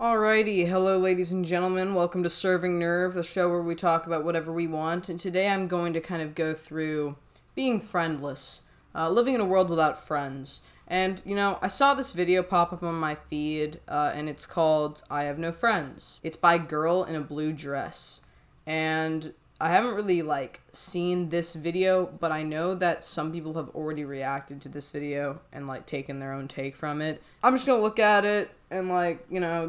Alrighty, hello ladies and gentlemen, welcome to Serving Nerve, the show where we talk about whatever we want, and today I'm going to kind of go through being friendless, living in a world without friends. And, I saw this video pop up on my feed, and it's called I Have No Friends. It's by Girl in a Blue Dress. And I haven't really, seen this video, but I know that some people have already reacted to this video and, taken their own take from it. I'm just gonna look at it and,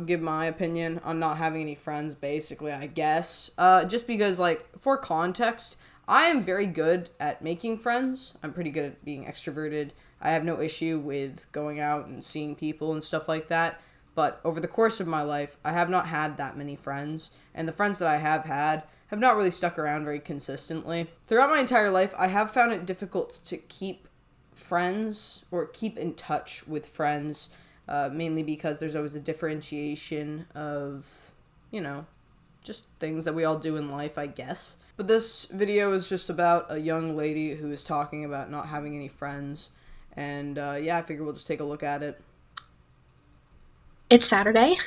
give my opinion on not having any friends, basically, I guess. Just because, for context, I am very good at making friends. I'm pretty good at being extroverted. I have no issue with going out and seeing people and stuff like that. But over the course of my life, I have not had that many friends. And the friends that I have had have not really stuck around very consistently. Throughout my entire life, I have found it difficult to keep friends or keep in touch with friends, mainly because there's always a differentiation of, just things that we all do in life, I guess. But this video is just about a young lady who is talking about not having any friends. And, I figure we'll just take a look at it. It's Saturday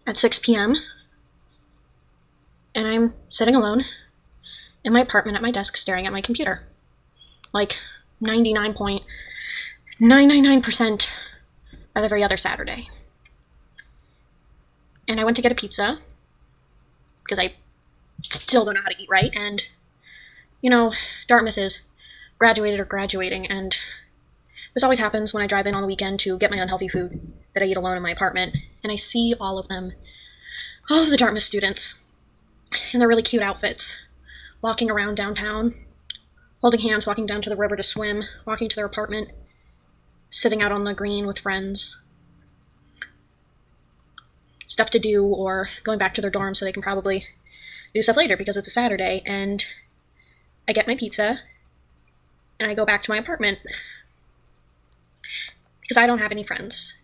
at 6 p.m. and I'm sitting alone in my apartment at my desk staring at my computer. 99.999% of every other Saturday. And I went to get a pizza because I still don't know how to eat right. And, Dartmouth is graduated or graduating, and this always happens when I drive in on the weekend to get my unhealthy food that I eat alone in my apartment, and I see all of the Dartmouth students in their really cute outfits, walking around downtown, holding hands, walking down to the river to swim, walking to their apartment, sitting out on the green with friends, stuff to do, or going back to their dorm so they can probably do stuff later because it's a Saturday. And I get my pizza, and I go back to my apartment because I don't have any friends.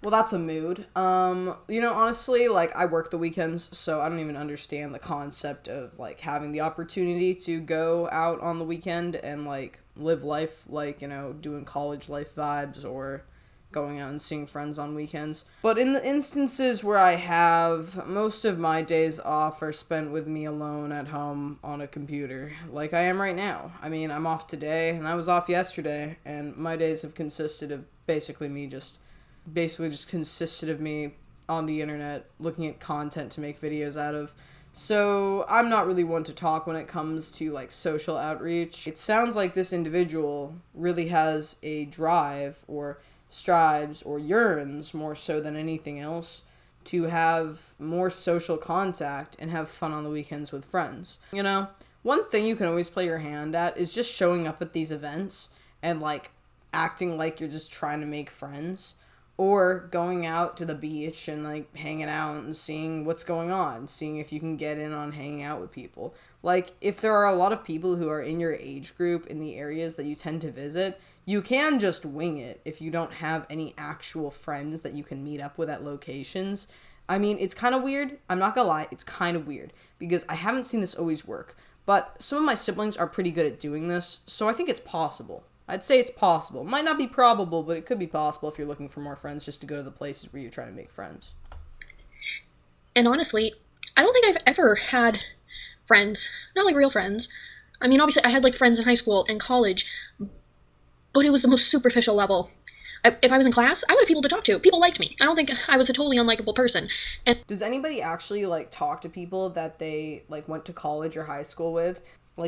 Well, that's a mood. Honestly, I work the weekends, so I don't even understand the concept of, having the opportunity to go out on the weekend and, live life, doing college life vibes or going out and seeing friends on weekends. But in the instances where I have, most of my days off are spent with me alone at home on a computer, like I am right now. I mean, I'm off today, and I was off yesterday, and my days have consisted of basically just consisted of me on the internet looking at content to make videos out of. So I'm not really one to talk when it comes to social outreach. It sounds like this individual really has a drive or strives or yearns more so than anything else to have more social contact and have fun on the weekends with friends. One thing you can always play your hand at is just showing up at these events and acting like you're just trying to make friends. Or going out to the beach and, hanging out and seeing what's going on. Seeing if you can get in on hanging out with people. If there are a lot of people who are in your age group in the areas that you tend to visit, you can just wing it if you don't have any actual friends that you can meet up with at locations. I mean, it's kind of weird. I'm not gonna lie, it's kind of weird. Because I haven't seen this always work. But some of my siblings are pretty good at doing this, so I think it's possible. I'd say it's possible. It might not be probable, but it could be possible if you're looking for more friends just to go to the places where you're trying to make friends. And honestly, I don't think I've ever had friends, not real friends. I mean, obviously I had friends in high school and college, but it was the most superficial level. If I was in class, I would have people to talk to. People liked me. I don't think I was a totally unlikable person. And does anybody actually talk to people that they went to college or high school with?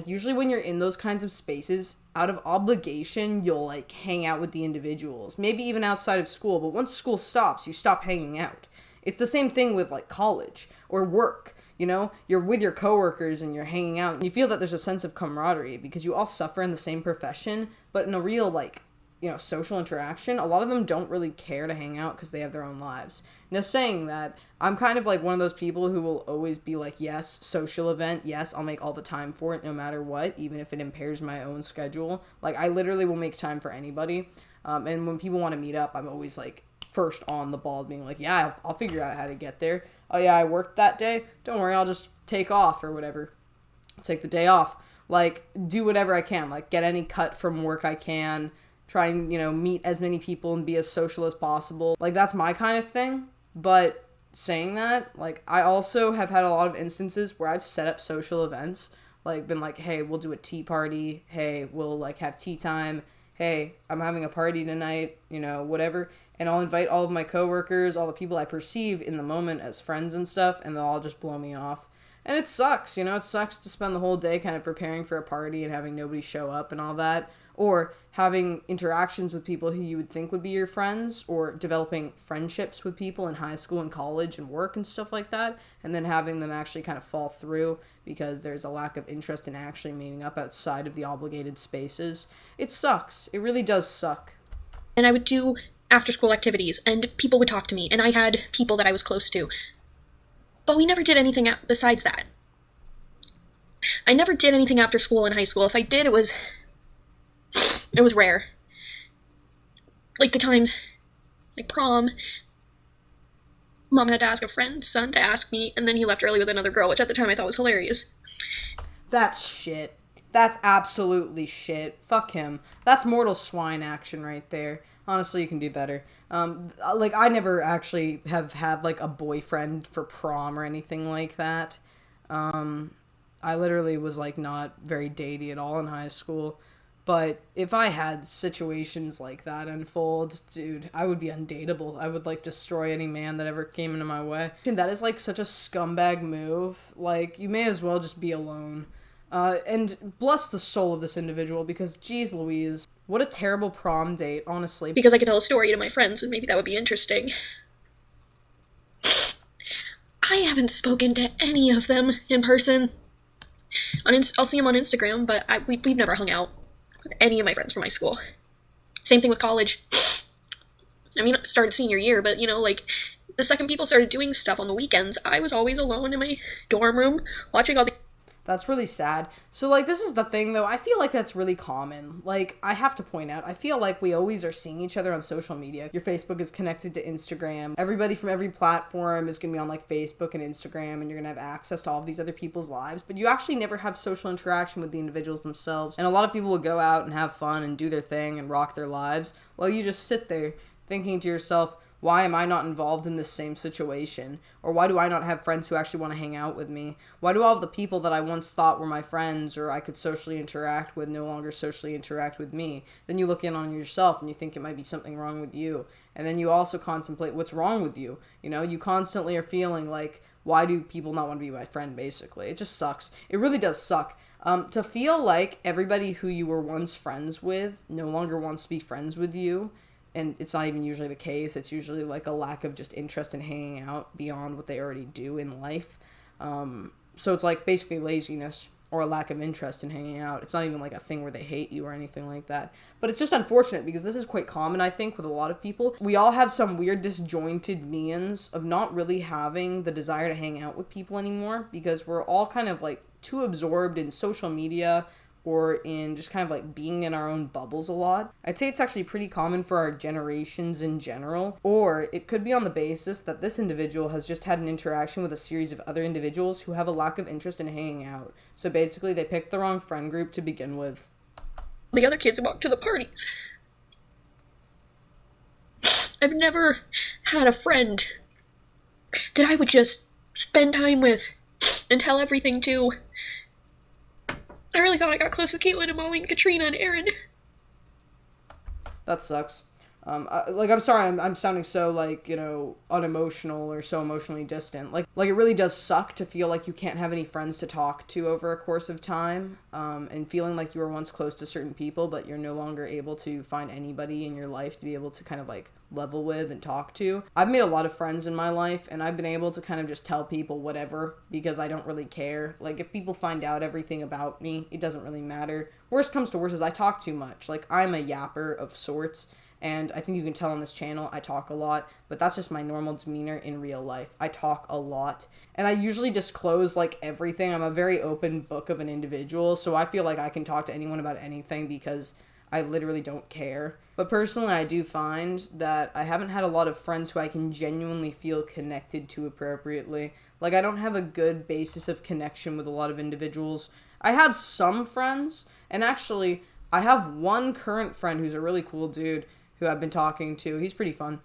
Usually when you're in those kinds of spaces, out of obligation, you'll, hang out with the individuals. Maybe even outside of school, but once school stops, you stop hanging out. It's the same thing with, college or work, You're with your coworkers and you're hanging out, and you feel that there's a sense of camaraderie because you all suffer in the same profession, but in a real, social interaction, a lot of them don't really care to hang out because they have their own lives. Now, saying that, I'm kind of one of those people who will always be yes, social event, yes, I'll make all the time for it no matter what, even if it impairs my own schedule. I literally will make time for anybody. And when people want to meet up, I'm always first on the ball, being yeah, I'll figure out how to get there. Oh yeah, I worked that day. Don't worry, I'll just take off or whatever. Take the day off. Do whatever I can. Get any cut from work I can. Try and, meet as many people and be as social as possible. That's my kind of thing. But saying that, like, I also have had a lot of instances where I've set up social events, like, been like, hey, we'll do a tea party. Hey, we'll, like, have tea time. Hey, I'm having a party tonight, you know, whatever. And I'll invite all of my coworkers, all the people I perceive in the moment as friends and stuff, and they'll all just blow me off. And it sucks, you know, it sucks to spend the whole day kind of preparing for a party and having nobody show up and all that. Or having interactions with people who you would think would be your friends, or developing friendships with people in high school and college and work and stuff like that, and then having them actually kind of fall through because there's a lack of interest in actually meeting up outside of the obligated spaces. It sucks. It really does suck. And I would do after school activities, and people would talk to me, and I had people that I was close to. But we never did anything besides that. I never did anything after school in high school. If I did, it was rare. Like the times, like prom, mom had to ask a friend's son to ask me, and then he left early with another girl, which at the time I thought was hilarious. That's shit. That's absolutely shit. Fuck him. That's mortal swine action right there. Honestly, you can do better. Like, I never actually have had, like, a boyfriend for prom or anything like that. I literally was, like, not very datey at all in high school. But if I had situations like that unfold, dude, I would be undateable. I would, like, destroy any man that ever came into my way. And that is, like, such a scumbag move. Like, you may as well just be alone. And bless the soul of this individual, because, geez Louise, what a terrible prom date, honestly. Because I could tell a story to my friends, and maybe that would be interesting. I haven't spoken to any of them in person. I'll see them on Instagram, but we've never hung out with any of my friends from high school. Same thing with college. I mean, it started senior year, but, you know, like, the second people started doing stuff on the weekends, I was always alone in my dorm room, watching all the... That's really sad. So, like, this is the thing, though. I feel like that's really common. Like, I have to point out, I feel like we always are seeing each other on social media. Your Facebook is connected to Instagram. Everybody from every platform is going to be on, like, Facebook and Instagram, and you're going to have access to all of these other people's lives. But you actually never have social interaction with the individuals themselves. And a lot of people will go out and have fun and do their thing and rock their lives, while you just sit there thinking to yourself, why am I not involved in this same situation? Or why do I not have friends who actually want to hang out with me? Why do all of the people that I once thought were my friends or I could socially interact with no longer socially interact with me? Then you look in on yourself and you think it might be something wrong with you. And then you also contemplate what's wrong with you. You know, you constantly are feeling like, why do people not want to be my friend, basically? It just sucks. It really does suck. To feel like everybody who you were once friends with no longer wants to be friends with you. And it's not even usually the case. It's usually like a lack of just interest in hanging out beyond what they already do in life. So it's like basically laziness or a lack of interest in hanging out. It's not even like a thing where they hate you or anything like that. But it's just unfortunate because this is quite common, I think, with a lot of people. We all have some weird disjointed means of not really having the desire to hang out with people anymore because we're all kind of like too absorbed in social media or in just kind of like being in our own bubbles a lot. I'd say it's actually pretty common for our generations in general, or it could be on the basis that this individual has just had an interaction with a series of other individuals who have a lack of interest in hanging out. So basically they picked the wrong friend group to begin with. The other kids walk to the parties. I've never had a friend that I would just spend time with and tell everything to. I really thought I got close with Caitlin and Molly and Katrina and Aaron. That sucks. I'm sorry, I'm sounding so, like, you know, unemotional or so emotionally distant. Like it really does suck to feel like you can't have any friends to talk to over a course of time, and feeling like you were once close to certain people, but you're no longer able to find anybody in your life to be able to kind of, like, level with and talk to. I've made a lot of friends in my life, and I've been able to kind of just tell people whatever, because I don't really care. Like, if people find out everything about me, it doesn't really matter. Worst comes to worst is I talk too much. Like, I'm a yapper of sorts. And I think you can tell on this channel, I talk a lot, but that's just my normal demeanor in real life. I talk a lot, and I usually disclose, like, everything. I'm a very open book of an individual, so I feel like I can talk to anyone about anything because I literally don't care. But personally, I do find that I haven't had a lot of friends who I can genuinely feel connected to appropriately. Like, I don't have a good basis of connection with a lot of individuals. I have some friends, and actually, I have one current friend who's a really cool dude who I've been talking to. He's pretty fun.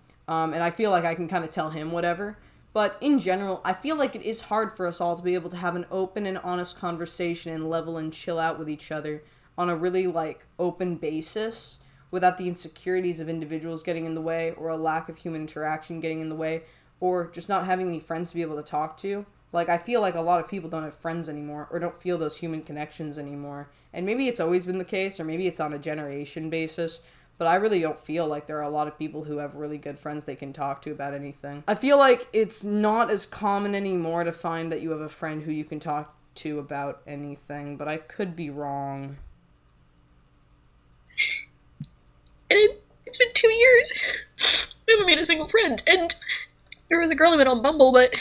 And I feel like I can kind of tell him whatever. But in general, I feel like it is hard for us all to be able to have an open and honest conversation and level and chill out with each other on a really, like, open basis without the insecurities of individuals getting in the way or a lack of human interaction getting in the way or just not having any friends to be able to talk to. Like, I feel like a lot of people don't have friends anymore or don't feel those human connections anymore. And maybe it's always been the case or maybe it's on a generation basis. But I really don't feel like there are a lot of people who have really good friends they can talk to about anything. I feel like it's not as common anymore to find that you have a friend who you can talk to about anything, but I could be wrong. And it's been 2 years. I haven't made a single friend. And there was a girl I met on Bumble, but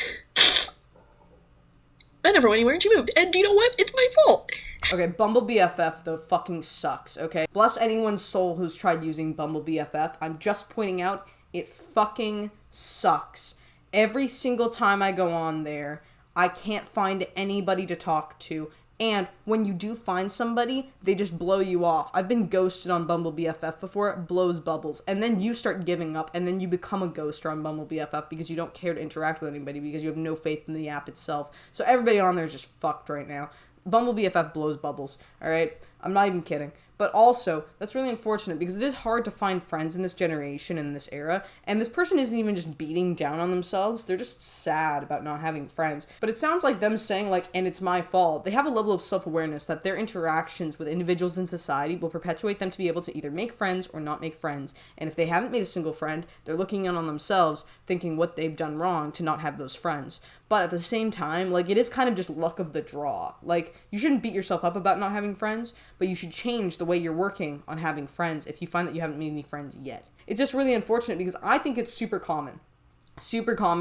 I never went anywhere and she moved. And you know what? It's my fault. Okay, Bumble BFF, though, fucking sucks, okay? Bless anyone's soul who's tried using Bumble BFF. I'm just pointing out, it fucking sucks. Every single time I go on there, I can't find anybody to talk to. And when you do find somebody, they just blow you off. I've been ghosted on Bumble BFF before. It blows bubbles. And then you start giving up, and then you become a ghoster on Bumble BFF because you don't care to interact with anybody because you have no faith in the app itself. So everybody on there is just fucked right now. Bumble BFF blows bubbles, alright? I'm not even kidding. But also, that's really unfortunate because it is hard to find friends in this generation, in this era, and this person isn't even just beating down on themselves, they're just sad about not having friends. But it sounds like them saying, like, and it's my fault. They have a level of self-awareness that their interactions with individuals in society will perpetuate them to be able to either make friends or not make friends. And if they haven't made a single friend, they're looking in on themselves, thinking what they've done wrong to not have those friends. But at the same time, like, it is kind of just luck of the draw. Like, you shouldn't beat yourself up about not having friends, but you should change the way you're working on having friends if you find that you haven't made any friends yet. It's just really unfortunate because I think it's super common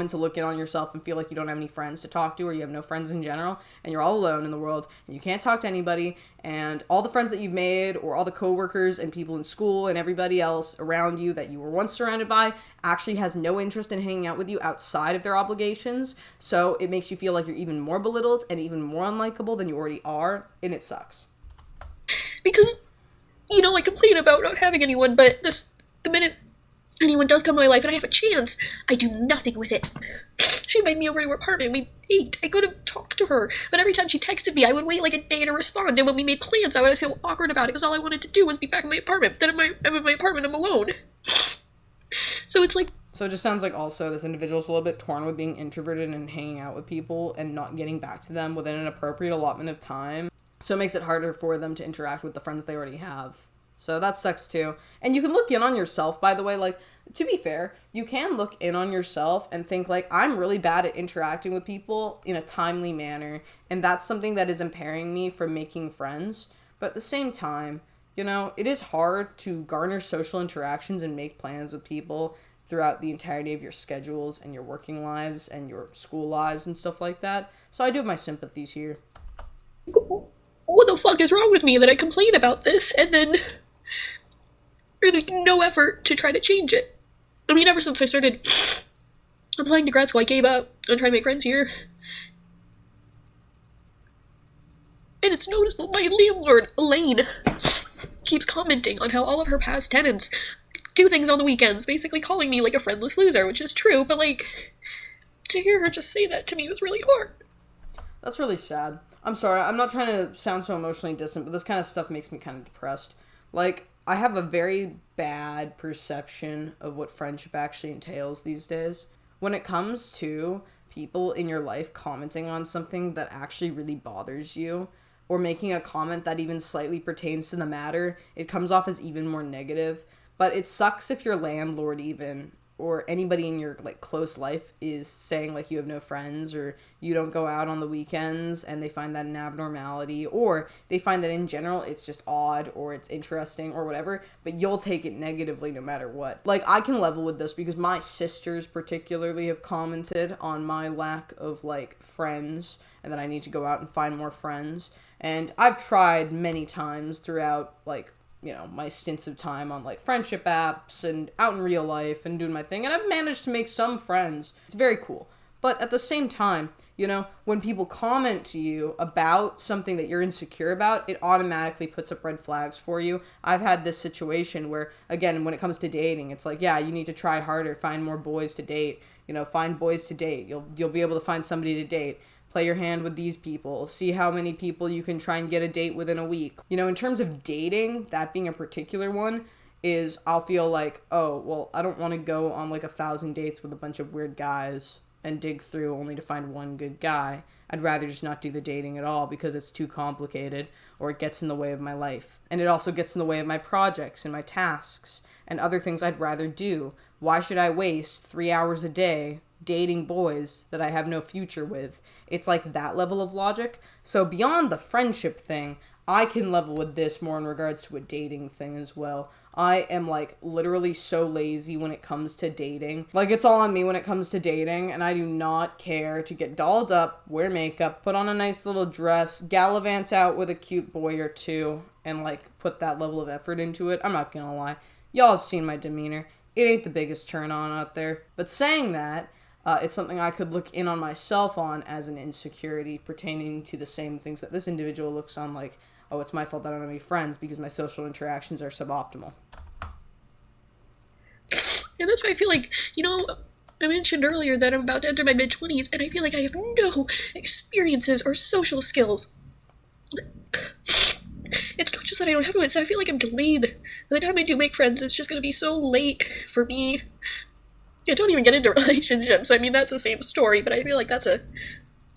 to look in on yourself and feel like you don't have any friends to talk to or you have no friends in general and you're all alone in the world and you can't talk to anybody and all the friends that you've made or all the coworkers and people in school and everybody else around you that you were once surrounded by actually has no interest in hanging out with you outside of their obligations. So it makes you feel like you're even more belittled and even more unlikable than you already are, and it sucks. Because, you know, I complain about not having anyone, but the minute anyone does come to my life and I have a chance, I do nothing with it. She invited me over to her apartment, we ate, I go to talk to her, but every time she texted me, I would wait like a day to respond, and when we made plans, I would always feel awkward about it, because all I wanted to do was be back in my apartment. Then I'm in my apartment, I'm alone. So it's like... So it just sounds like also this individual's a little bit torn with being introverted and hanging out with people and not getting back to them within an appropriate allotment of time. So it makes it harder for them to interact with the friends they already have. So that sucks too. And you can look in on yourself, by the way, like, to be fair, you can look in on yourself and think, like, I'm really bad at interacting with people in a timely manner, and that's something that is impairing me from making friends. But at the same time, you know, it is hard to garner social interactions and make plans with people throughout the entirety of your schedules and your working lives and your school lives and stuff like that. So I do have my sympathies here. What the fuck is wrong with me that I complain about this and then there's no effort to try to change it? I mean, ever since I started applying to grad school, I gave up on trying to make friends here. And it's noticeable. My landlord, Elaine, keeps commenting on how all of her past tenants do things on the weekends, basically calling me like a friendless loser, which is true, but like, to hear her just say that to me was really hard. That's really sad. I'm sorry, I'm not trying to sound so emotionally distant, but this kind of stuff makes me kind of depressed. Like, I have a very bad perception of what friendship actually entails these days. When it comes to people in your life commenting on something that actually really bothers you, or making a comment that even slightly pertains to the matter, it comes off as even more negative. But it sucks if your landlord even, or anybody in your, like, close life is saying, like, you have no friends, or you don't go out on the weekends, and they find that an abnormality, or they find that in general it's just odd, or it's interesting, or whatever, but you'll take it negatively no matter what. Like, I can level with this because my sisters particularly have commented on my lack of, like, friends, and that I need to go out and find more friends, and I've tried many times throughout, like, you know, my stints of time on, like, friendship apps and out in real life and doing my thing, and I've managed to make some friends. It's very cool. But at the same time, you know, when people comment to you about something that you're insecure about, it automatically puts up red flags for you. I've had this situation where, again, when it comes to dating, it's like, yeah, you need to try harder, find more boys to date, you know, find boys to date. You'll be able to find somebody to date. Play your hand with these people. See how many people you can try and get a date within a week. You know, in terms of dating, that being a particular one, is I'll feel like, oh, well, I don't want to go on like 1,000 dates with a bunch of weird guys and dig through only to find one good guy. I'd rather just not do the dating at all because it's too complicated or it gets in the way of my life. And it also gets in the way of my projects and my tasks and other things I'd rather do. Why should I waste 3 hours a day dating boys that I have no future with? It's like that level of logic. So beyond the friendship thing, I can level with this more in regards to a dating thing as well. I am like literally so lazy when it comes to dating. Like it's all on me when it comes to dating, and I do not care to get dolled up, wear makeup, put on a nice little dress, gallivant out with a cute boy or two, and like put that level of effort into it. I'm not gonna lie. Y'all have seen my demeanor. It ain't the biggest turn on out there. But saying that, it's something I could look in on myself on as an insecurity pertaining to the same things that this individual looks on, like, oh, it's my fault that I don't have any friends because my social interactions are suboptimal. And that's why I feel like, you know, I mentioned earlier that I'm about to enter my mid-20s, and I feel like I have no experiences or social skills. It's not just that I don't have them, it's that I feel like I'm delayed. By the time I do make friends, it's just gonna be so late for me. I don't even get into relationships. I mean, that's the same story, but I feel like that's a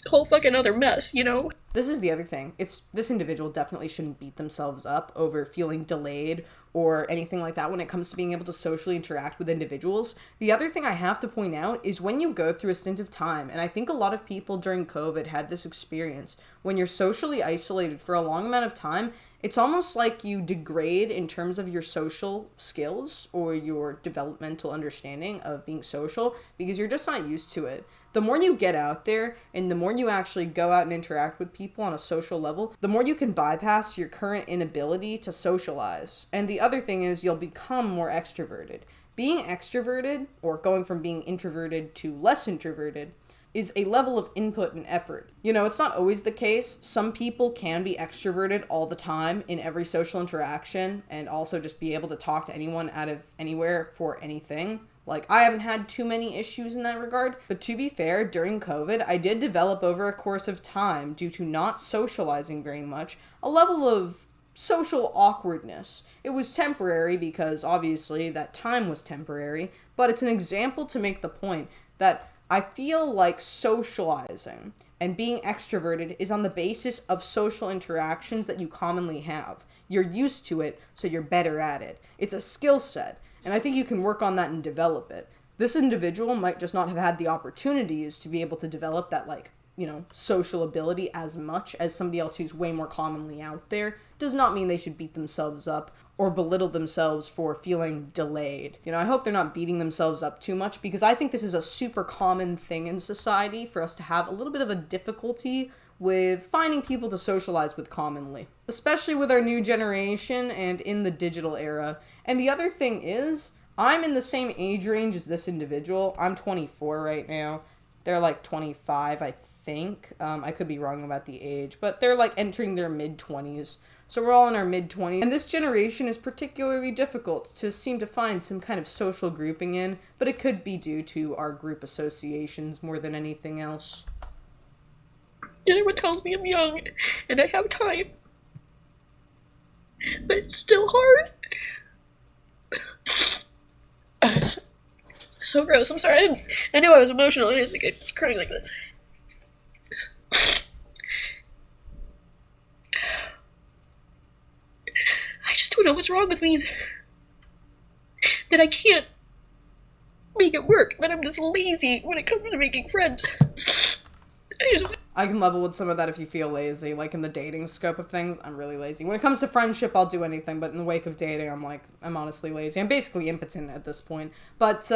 whole fucking other mess, you know? This is the other thing. This individual definitely shouldn't beat themselves up over feeling delayed or anything like that when it comes to being able to socially interact with individuals. The other thing I have to point out is when you go through a stint of time, and I think a lot of people during COVID had this experience, when you're socially isolated for a long amount of time, it's almost like you degrade in terms of your social skills or your developmental understanding of being social because you're just not used to it. The more you get out there and the more you actually go out and interact with people on a social level, the more you can bypass your current inability to socialize. And the other thing is you'll become more extroverted. Being extroverted, or going from being introverted to less introverted, is a level of input and effort. You know, it's not always the case. Some people can be extroverted all the time in every social interaction and also just be able to talk to anyone out of anywhere for anything. Like, I haven't had too many issues in that regard, but to be fair, during COVID, I did develop over a course of time, due to not socializing very much, a level of social awkwardness. It was temporary because, obviously, that time was temporary, but it's an example to make the point that I feel like socializing and being extroverted is on the basis of social interactions that you commonly have. You're used to it, so you're better at it. It's a skill set. And I think you can work on that and develop it. This individual might just not have had the opportunities to be able to develop that, like, you know, social ability as much as somebody else who's way more commonly out there. Does not mean they should beat themselves up or belittle themselves for feeling delayed. You know, I hope they're not beating themselves up too much because I think this is a super common thing in society for us to have a little bit of a difficulty with finding people to socialize with commonly, especially with our new generation and in the digital era. And the other thing is, I'm in the same age range as this individual. I'm 24 right now. They're like 25, I think. I could be wrong about the age, but they're like entering their mid-20s. So we're all in our mid-20s. And this generation is particularly difficult to seem to find some kind of social grouping in, but it could be due to our group associations more than anything else. Everyone tells me I'm young and I have time, but it's still hard. So gross. I'm sorry. I knew I was emotional. I didn't think I'd be crying like this. I just don't know what's wrong with me. That I can't make it work. That I'm just lazy when it comes to making friends. I can level with some of that if you feel lazy. Like in the dating scope of things, I'm really lazy. When it comes to friendship, I'll do anything, but in the wake of dating, I'm honestly lazy. I'm basically impotent at this point. But,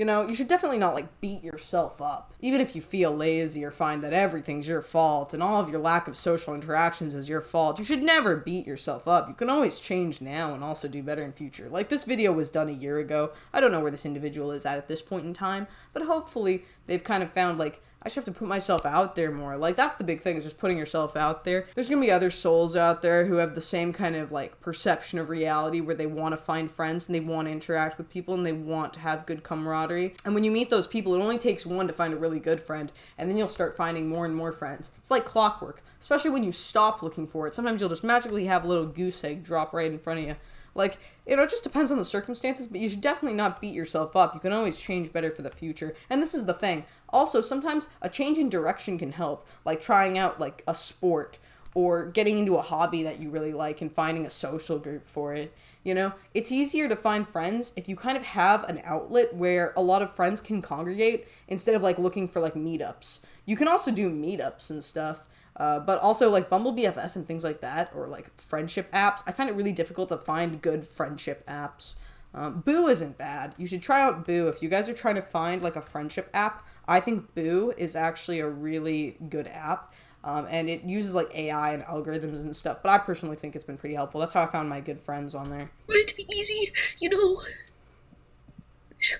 You know, you should definitely not like beat yourself up. Even if you feel lazy or find that everything's your fault and all of your lack of social interactions is your fault, you should never beat yourself up. You can always change now and also do better in future. Like, this video was done a year ago. I don't know where this individual is at this point in time, but hopefully they've kind of found like, I should have to put myself out there more. Like, that's the big thing, is just putting yourself out there. There's gonna be other souls out there who have the same kind of, like, perception of reality where they want to find friends and they want to interact with people and they want to have good camaraderie. And when you meet those people, it only takes one to find a really good friend, and then you'll start finding more and more friends. It's like clockwork, especially when you stop looking for it. Sometimes you'll just magically have a little goose egg drop right in front of you. Like, you know, it just depends on the circumstances, but you should definitely not beat yourself up. You can always change better for the future. And this is the thing. Also, sometimes a change in direction can help, like trying out, like, a sport or getting into a hobby that you really like and finding a social group for it. You know, it's easier to find friends if you kind of have an outlet where a lot of friends can congregate instead of, like, looking for, like, meetups. You can also do meetups and stuff. But also, like, Bumble BFF and things like that, or, like, friendship apps. I find it really difficult to find good friendship apps. Boo isn't bad. You should try out Boo. If you guys are trying to find, like, a friendship app, I think Boo is actually a really good app. And it uses, like, AI and algorithms and stuff. But I personally think it's been pretty helpful. That's how I found my good friends on there. Want it to be easy, you know?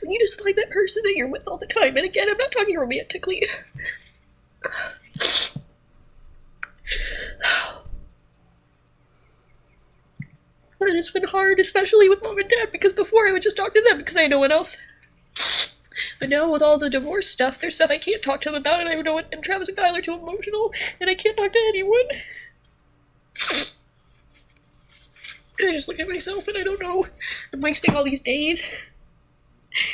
When you just find that person that you're with all the time, and again, I'm not talking romantically. And it's been hard, especially with mom and dad, because before I would just talk to them because I had no one else. But now with all the divorce stuff, there's stuff I can't talk to them about, and I know it, and Travis and Kyle are too emotional, and I can't talk to anyone. And I just look at myself and I don't know. I'm wasting all these days.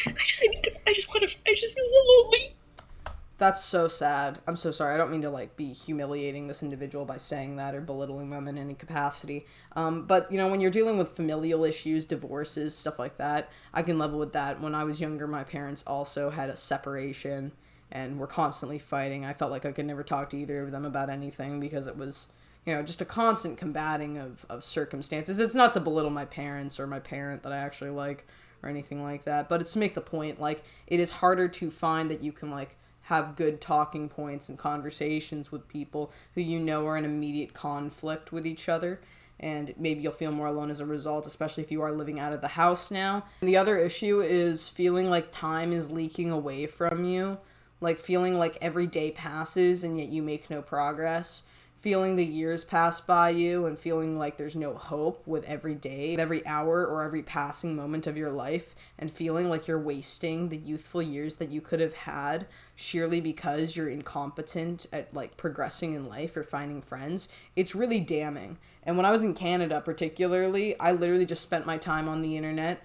I just feel so lonely. That's so sad. I'm so sorry. I don't mean to, like, be humiliating this individual by saying that or belittling them in any capacity. But, you know, when you're dealing with familial issues, divorces, stuff like that, I can level with that. When I was younger, my parents also had a separation and were constantly fighting. I felt like I could never talk to either of them about anything because it was, you know, just a constant combating of circumstances. It's not to belittle my parents or my parent that I actually like or anything like that, but it's to make the point, like, it is harder to find that you can, like, have good talking points and conversations with people who you know are in immediate conflict with each other, and maybe you'll feel more alone as a result, especially if you are living out of the house now. And the other issue is feeling like time is leaking away from you, like feeling like every day passes and yet you make no progress. Feeling the years pass by you and feeling like there's no hope with every day, every hour, or every passing moment of your life, and feeling like you're wasting the youthful years that you could have had sheerly because you're incompetent at, like, progressing in life or finding friends. It's really damning. And when I was in Canada particularly, I literally just spent my time on the internet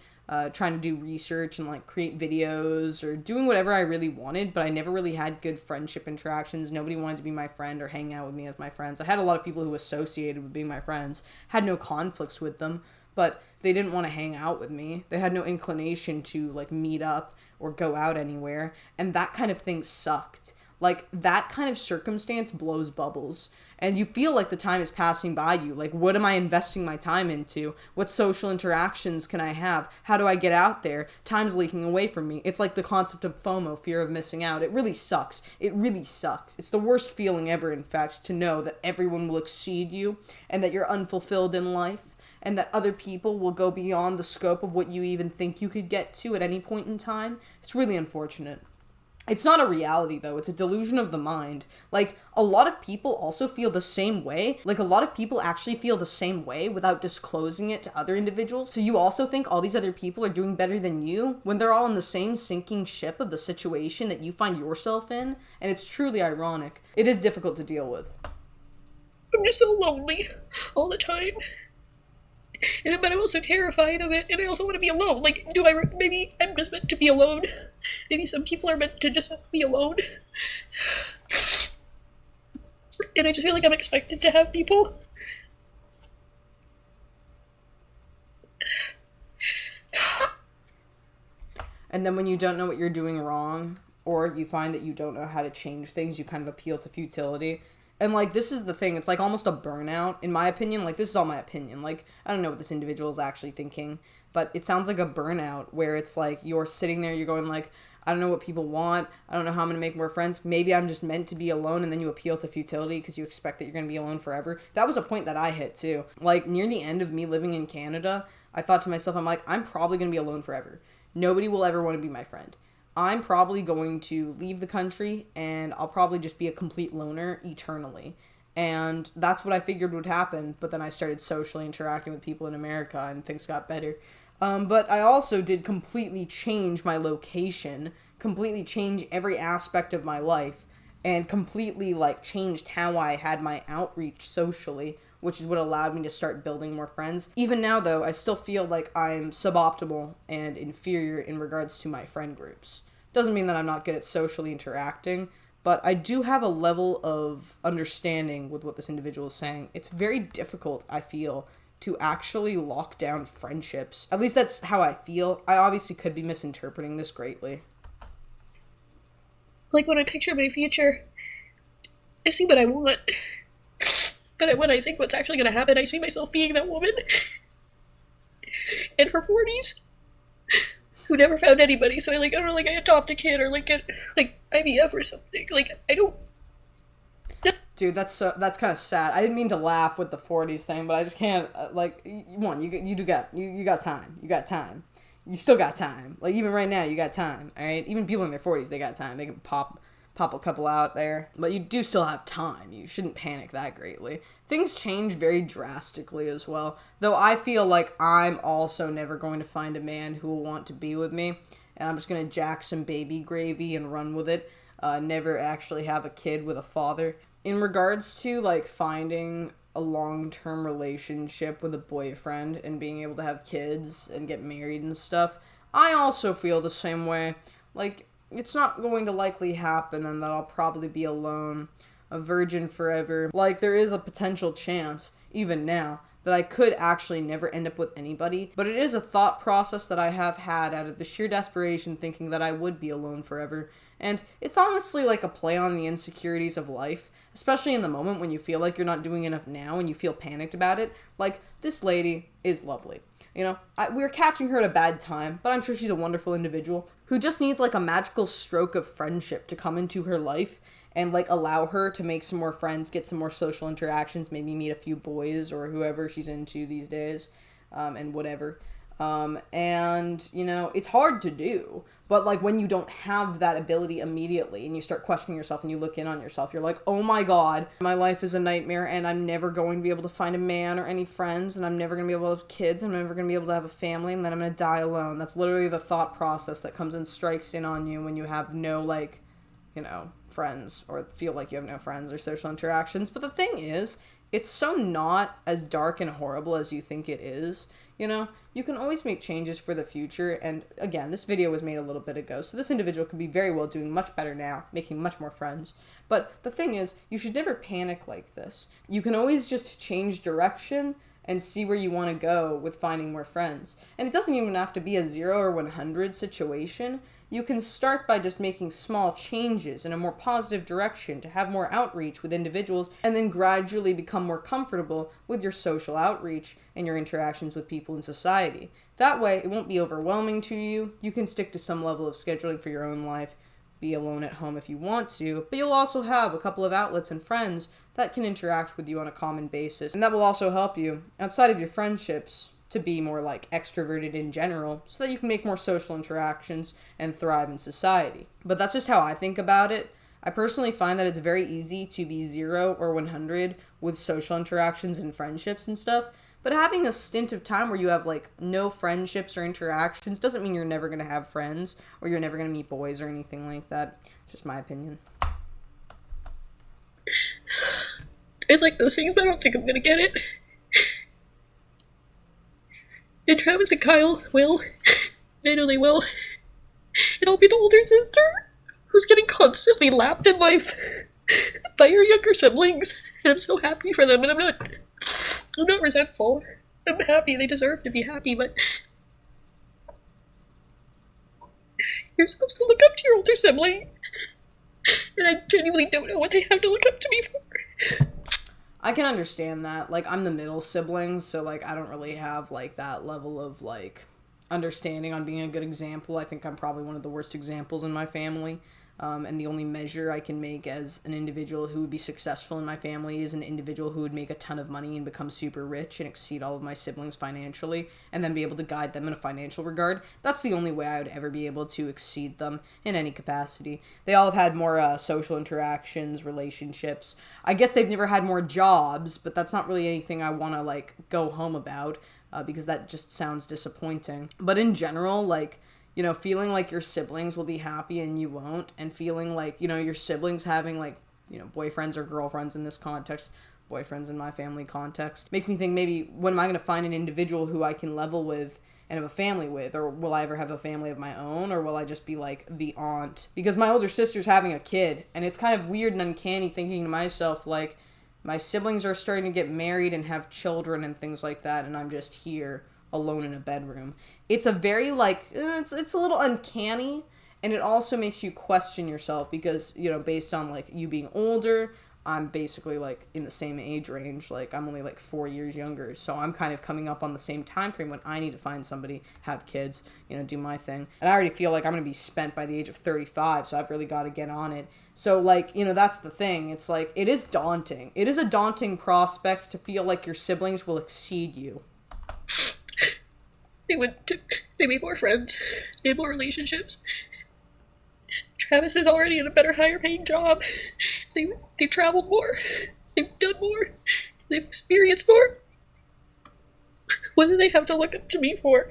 trying to do research and, like, create videos or doing whatever I really wanted, but I never really had good friendship interactions. Nobody wanted to be my friend or hang out with me as my friends. I had a lot of people who associated with being my friends, had no conflicts with them, but they didn't want to hang out with me. They had no inclination to, like, meet up or go out anywhere, and that kind of thing sucked. Like, that kind of circumstance blows bubbles. And you feel like the time is passing by you. Like, what am I investing my time into? What social interactions can I have? How do I get out there? Time's leaking away from me. It's like the concept of FOMO, fear of missing out. It really sucks. It really sucks. It's the worst feeling ever, in fact, to know that everyone will exceed you and that you're unfulfilled in life and that other people will go beyond the scope of what you even think you could get to at any point in time. It's really unfortunate. It's not a reality, though. It's a delusion of the mind. Like, a lot of people also feel the same way. Like, a lot of people actually feel the same way without disclosing it to other individuals. So you also think all these other people are doing better than you when they're all in the same sinking ship of the situation that you find yourself in. And it's truly ironic. It is difficult to deal with. I'm just so lonely all the time. But I'm also terrified of it, and I also want to be alone. Like, maybe I'm just meant to be alone. Maybe some people are meant to just be alone. And I just feel like I'm expected to have people. And then when you don't know what you're doing wrong, or you find that you don't know how to change things, you kind of appeal to futility. And, like, this is the thing. It's, like, almost a burnout, in my opinion. Like, this is all my opinion. Like, I don't know what this individual is actually thinking, but it sounds like a burnout where it's, like, you're sitting there, you're going, like, I don't know what people want. I don't know how I'm going to make more friends. Maybe I'm just meant to be alone, and then you appeal to futility because you expect that you're going to be alone forever. That was a point that I hit too. Like near the end of me living in Canada, I thought to myself, I'm like, I'm probably going to be alone forever. Nobody will ever want to be my friend. I'm probably going to leave the country and I'll probably just be a complete loner eternally. And that's what I figured would happen. But then I started socially interacting with people in America and things got better. But I also did completely change my location, completely change every aspect of my life, and completely like changed how I had my outreach socially, which is what allowed me to start building more friends. Even now, though, I still feel like I'm suboptimal and inferior in regards to my friend groups. Doesn't mean that I'm not good at socially interacting, but I do have a level of understanding with what this individual is saying. It's very difficult, I feel, to actually lock down friendships. At least that's how I feel. I obviously could be misinterpreting this greatly. Like, when I picture my future, I see what I want. But when I think what's actually going to happen, I see myself being that woman in her 40s who never found anybody. So I don't know, I adopt a kid or get IVF or something. I don't. Dude, that's kind of sad. I didn't mean to laugh with the 40s thing, but I just can't. You got time. You got time. You still got time. Like even right now, you got time. All right. Even people in their 40s, they got time. They can pop a couple out there, but you do still have time. You shouldn't panic that greatly. Things change very drastically as well. Though I feel like I'm also never going to find a man who will want to be with me, and I'm just gonna jack some baby gravy and run with it. Never actually have a kid with a father. In regards to finding a long-term relationship with a boyfriend and being able to have kids and get married and stuff, I also feel the same way. It's not going to likely happen and that I'll probably be alone, a virgin forever. There is a potential chance, even now, that I could actually never end up with anybody. But it is a thought process that I have had out of the sheer desperation thinking that I would be alone forever. And it's honestly like a play on the insecurities of life, especially in the moment when you feel like you're not doing enough now and you feel panicked about it. This lady is lovely. We're catching her at a bad time, but I'm sure she's a wonderful individual who just needs a magical stroke of friendship to come into her life and allow her to make some more friends, get some more social interactions, maybe meet a few boys or whoever she's into these days, and whatever. It's hard to do, but when you don't have that ability immediately and you start questioning yourself and you look in on yourself, you're like, oh my god, my life is a nightmare and I'm never going to be able to find a man or any friends and I'm never going to be able to have kids, I'm never going to be able to have a family, and then I'm going to die alone. That's literally the thought process that comes and strikes in on you when you have no, friends or feel like you have no friends or social interactions. But the thing is, it's so not as dark and horrible as you think it is. You can always make changes for the future, and again, this video was made a little bit ago, so this individual could be very well doing much better now, making much more friends. But the thing is, you should never panic like this. You can always just change direction and see where you want to go with finding more friends. And it doesn't even have to be a 0 or 100 situation. You can start by just making small changes in a more positive direction to have more outreach with individuals and then gradually become more comfortable with your social outreach and your interactions with people in society. That way, it won't be overwhelming to you. You can stick to some level of scheduling for your own life, be alone at home if you want to, but you'll also have a couple of outlets and friends that can interact with you on a common basis. And that will also help you, outside of your friendships, to be more extroverted in general so that you can make more social interactions and thrive in society. But that's just how I think about it. I personally find that it's very easy to be 0 or 100 with social interactions and friendships and stuff. But having a stint of time where you have no friendships or interactions doesn't mean you're never going to have friends or you're never going to meet boys or anything like that. It's just my opinion. I like those things, but I don't think I'm going to get it. And Travis and Kyle will. I know they will. And I'll be the older sister who's getting constantly lapped in life by her younger siblings. And I'm so happy for them, and I'm not resentful. I'm happy. They deserve to be happy, but you're supposed to look up to your older sibling. And I genuinely don't know what they have to look up to me for. I can understand that. I'm the middle sibling, so I don't really have that level of understanding on being a good example. I think I'm probably one of the worst examples in my family. And the only measure I can make as an individual who would be successful in my family is an individual who would make a ton of money and become super rich and exceed all of my siblings financially, and then be able to guide them in a financial regard. That's the only way I would ever be able to exceed them in any capacity. They all have had more social interactions, relationships. I guess they've never had more jobs, but that's not really anything I want to, like, go home about, because that just sounds disappointing. But in general, like, you know, feeling like your siblings will be happy and you won't, and feeling like, you know, your siblings having, like, you know, boyfriends or girlfriends in this context, boyfriends in my family context, makes me think, maybe, when am I going to find an individual who I can level with and have a family with? Or will I ever have a family of my own? Or will I just be, like, the aunt? Because my older sister's having a kid, and it's kind of weird and uncanny thinking to myself, like, my siblings are starting to get married and have children and things like that, and I'm just here alone in a bedroom. It's a very, like, it's a little uncanny, and it also makes you question yourself because, you know, based on, like, you being older, I'm basically, like, in the same age range. Like, I'm only, like, 4 years younger, so I'm kind of coming up on the same time frame when I need to find somebody, have kids, you know, do my thing. And I already feel like I'm going to be spent by the age of 35, so I've really got to get on it. So, like, you know, that's the thing. It's, like, it is daunting. It is a daunting prospect to feel like your siblings will exceed you. They made more friends, they had more relationships. Travis is already in a better, higher paying job. They've traveled more, they've done more, they've experienced more. What do they have to look up to me for?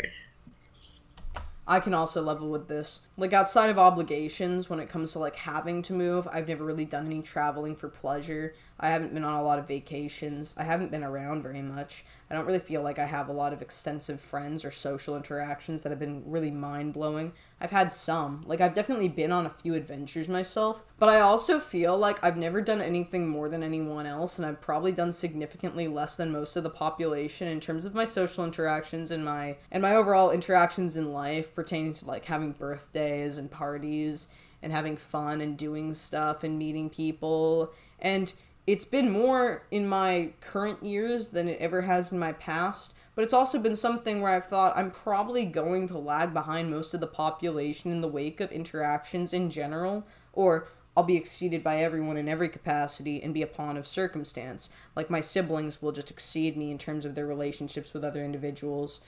I can also level with this. Like, outside of obligations, when it comes to, like, having to move, I've never really done any traveling for pleasure. I haven't been on a lot of vacations. I haven't been around very much. I don't really feel like I have a lot of extensive friends or social interactions that have been really mind-blowing. I've had some. Like, I've definitely been on a few adventures myself, but I also feel like I've never done anything more than anyone else, and I've probably done significantly less than most of the population in terms of my social interactions and my overall interactions in life pertaining to, like, having birthdays and parties and having fun and doing stuff and meeting people. And it's been more in my current years than it ever has in my past, but it's also been something where I've thought I'm probably going to lag behind most of the population in the wake of interactions in general, or I'll be exceeded by everyone in every capacity and be a pawn of circumstance. Like, my siblings will just exceed me in terms of their relationships with other individuals,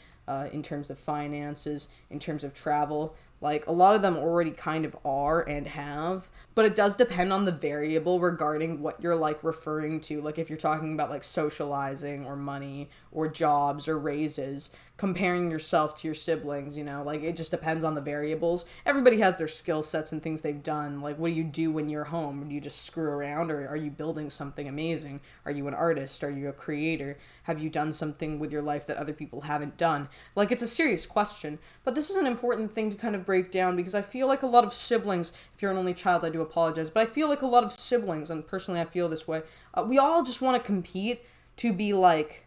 in terms of finances, in terms of travel. Like, a lot of them already kind of are and have, but it does depend on the variable regarding what you're, like, referring to. Like, if you're talking about, like, socializing or money or jobs or raises, comparing yourself to your siblings, you know, like, it just depends on the variables. Everybody has their skill sets and things they've done. Like, what do you do when you're home? Do you just screw around, or are you building something amazing? Are you an artist? Are you a creator? Have you done something with your life that other people haven't done? Like, it's a serious question, but this is an important thing to kind of break down, because I feel like a lot of siblings, if you're an only child, I do apologize, but I feel like a lot of siblings, and personally I feel this way, we all just want to compete to be, like,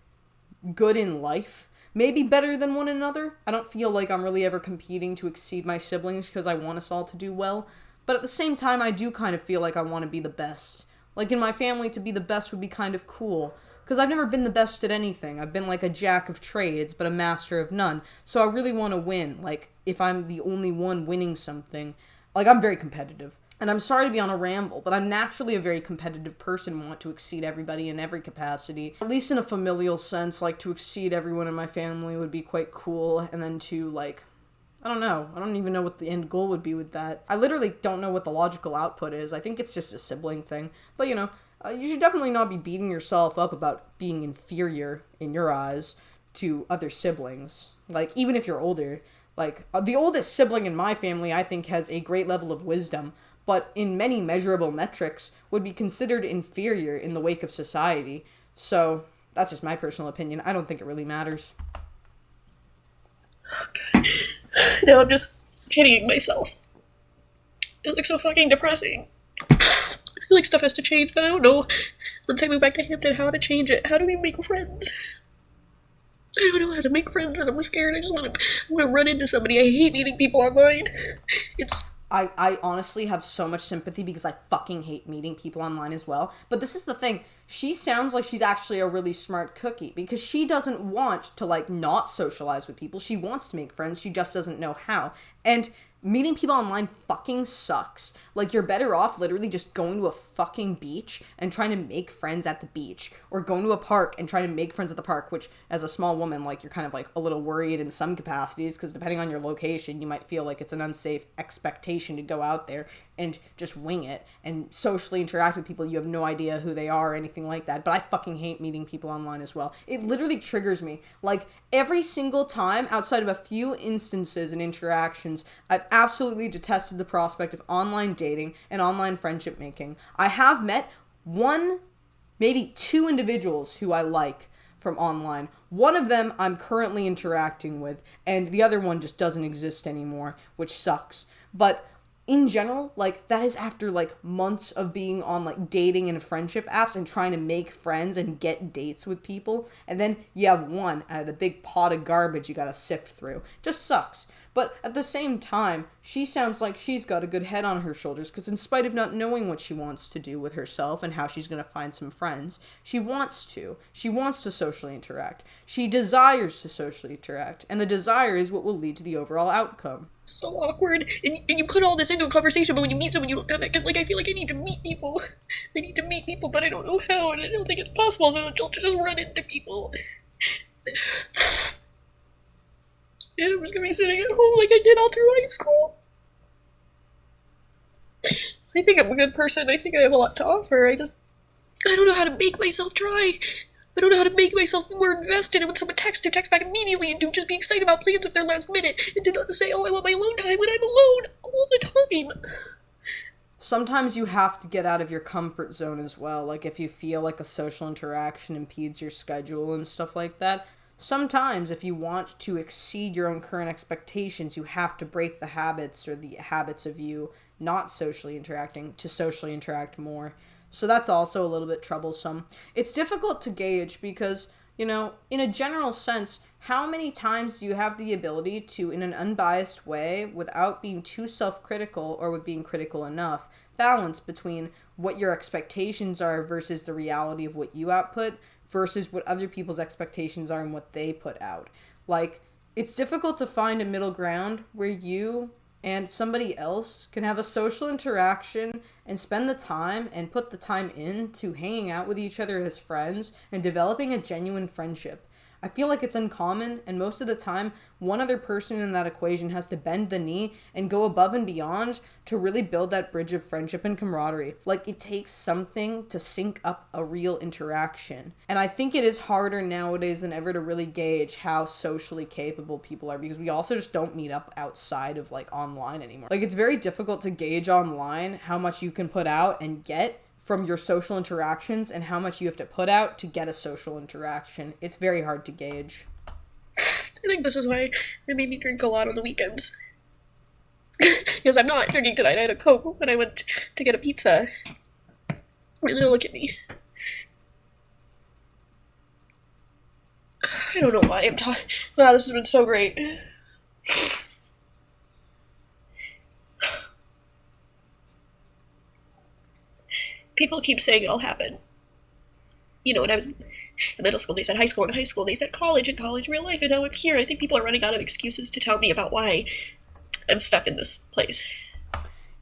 good in life. Maybe better than one another. I don't feel like I'm really ever competing to exceed my siblings because I want us all to do well. But at the same time, I do kind of feel like I want to be the best. Like, in my family, to be the best would be kind of cool. Because I've never been the best at anything. I've been like a jack of trades, but a master of none. So I really want to win. Like, if I'm the only one winning something, like, I'm very competitive. And I'm sorry to be on a ramble, but I'm naturally a very competitive person, want to exceed everybody in every capacity. At least in a familial sense, like, to exceed everyone in my family would be quite cool, and then to, like, I don't know. I don't even know what the end goal would be with that. I literally don't know what the logical output is. I think it's just a sibling thing. But, you know, you should definitely not be beating yourself up about being inferior, in your eyes, to other siblings. Like, even if you're older. Like, the oldest sibling in my family, I think, has a great level of wisdom, but in many measurable metrics would be considered inferior in the wake of society. So, that's just my personal opinion. I don't think it really matters. Now I'm just pitying myself. It's, like, so fucking depressing. I feel like stuff has to change, but I don't know. Once I move back to Hampton, how to change it. How do we make friends? I don't know how to make friends, and I'm scared. I want to run into somebody. I hate meeting people online. It's I honestly have so much sympathy because I fucking hate meeting people online as well. But this is the thing. She sounds like she's actually a really smart cookie because she doesn't want to like not socialize with people. She wants to make friends. She just doesn't know how. And meeting people online fucking sucks. Like, you're better off literally just going to a fucking beach and trying to make friends at the beach, or going to a park and trying to make friends at the park, which, as a small woman, like, you're kind of like a little worried in some capacities because depending on your location, you might feel like it's an unsafe expectation to go out there and just wing it and socially interact with people you have no idea who they are or anything like that. But I fucking hate meeting people online as well. It literally triggers me. Like, every single time, outside of a few instances and interactions, I've absolutely detested the prospect of online dating and online friendship making. I have met one, maybe two individuals who I like from online. One of them I'm currently interacting with, and the other one just doesn't exist anymore, which sucks. But in general, like, that is after like months of being on like dating and friendship apps and trying to make friends and get dates with people, and then you have one out of the big pot of garbage you gotta sift through. Just sucks. But at the same time, she sounds like she's got a good head on her shoulders because in spite of not knowing what she wants to do with herself and how she's going to find some friends, she wants to. She wants to socially interact. She desires to socially interact. And the desire is what will lead to the overall outcome. So awkward, and you put all this into a conversation, but when you meet someone, you don't have it. Like, I feel like I need to meet people. I need to meet people, but I don't know how, and I don't think it's possible. So I'll just run into people. And I'm just gonna be sitting at home like I did all through high school. I think I'm a good person. I think I have a lot to offer. I don't know how to make myself try. I don't know how to make myself more invested. And when someone texts, to text back immediately and to just be excited about plans if they're last minute. And to not say, oh, I want my alone time when I'm alone all the time. Sometimes you have to get out of your comfort zone as well. Like, if you feel like a social interaction impedes your schedule and stuff like that. Sometimes, if you want to exceed your own current expectations, you have to break the habits or the habits of you not socially interacting to socially interact more. So that's also a little bit troublesome. It's difficult to gauge because, in a general sense, how many times do you have the ability to, in an unbiased way, without being too self-critical or with being critical enough, balance between what your expectations are versus the reality of what you output, versus what other people's expectations are and what they put out. Like, it's difficult to find a middle ground where you and somebody else can have a social interaction and spend the time and put the time into hanging out with each other as friends and developing a genuine friendship. I feel like it's uncommon, and most of the time, one other person in that equation has to bend the knee and go above and beyond to really build that bridge of friendship and camaraderie. Like, it takes something to sync up a real interaction. And I think it is harder nowadays than ever to really gauge how socially capable people are, because we also just don't meet up outside of, like, online anymore. Like, it's very difficult to gauge online how much you can put out and get from your social interactions and how much you have to put out to get a social interaction. It's very hard to gauge. I think this is why it made me drink a lot on the weekends. Because I'm not drinking tonight. I had a Coke when I went to get a pizza. And they'll look at me. I don't know why I'm talking. Wow, this has been so great. People keep saying it'll happen. When I was in middle school, they said high school, and high school, they said college, and college, real life, and now I'm here. I think people are running out of excuses to tell me about why I'm stuck in this place.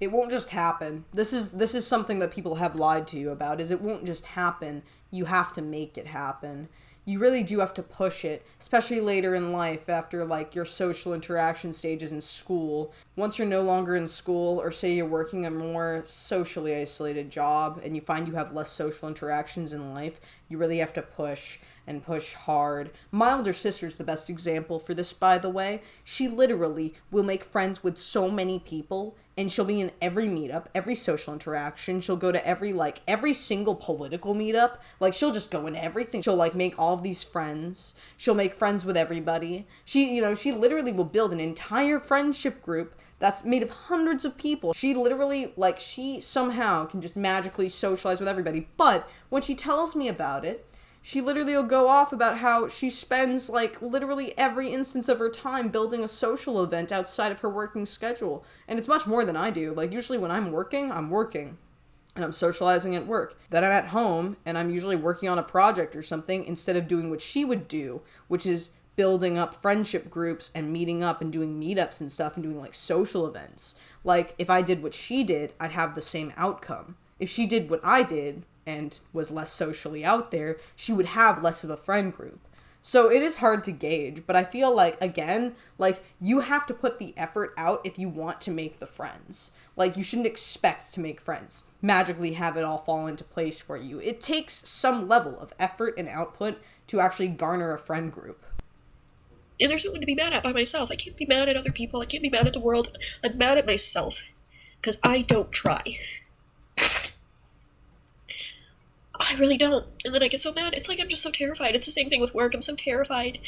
It won't just happen. This is something that people have lied to you about, is it won't just happen. You have to make it happen. You really do have to push it, especially later in life after, like, your social interaction stages in school. Once you're no longer in school, or say you're working a more socially isolated job and you find you have less social interactions in life, you really have to push and push hard. My older sister's the best example for this, by the way. She literally will make friends with so many people, and she'll be in every meetup, every social interaction. She'll go to every single political meetup. Like, she'll just go into everything. She'll, make all of these friends. She'll make friends with everybody. She literally will build an entire friendship group that's made of hundreds of people. She literally, she somehow can just magically socialize with everybody. But when she tells me about it, she literally will go off about how she spends like literally every instance of her time building a social event outside of her working schedule. And it's much more than I do. Like usually when I'm working and I'm socializing at work. Then I'm at home and I'm usually working on a project or something instead of doing what she would do, which is building up friendship groups and meeting up and doing meetups and stuff and doing like social events. Like if I did what she did, I'd have the same outcome. If she did what I did and was less socially out there, she would have less of a friend group. So it is hard to gauge, but I feel like, again, like you have to put the effort out if you want to make the friends. Like you shouldn't expect to make friends, magically have it all fall into place for you. It takes some level of effort and output to actually garner a friend group. And there's something to be mad at by myself. I can't be mad at other people. I can't be mad at the world. I'm mad at myself. Because I don't try. I really don't. And then I get so mad. It's like I'm just so terrified. It's the same thing with work. I'm so terrified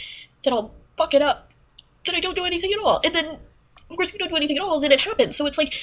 that I'll fuck it up. That I don't do anything at all. And then, of course, if you don't do anything at all, then it happens. So it's like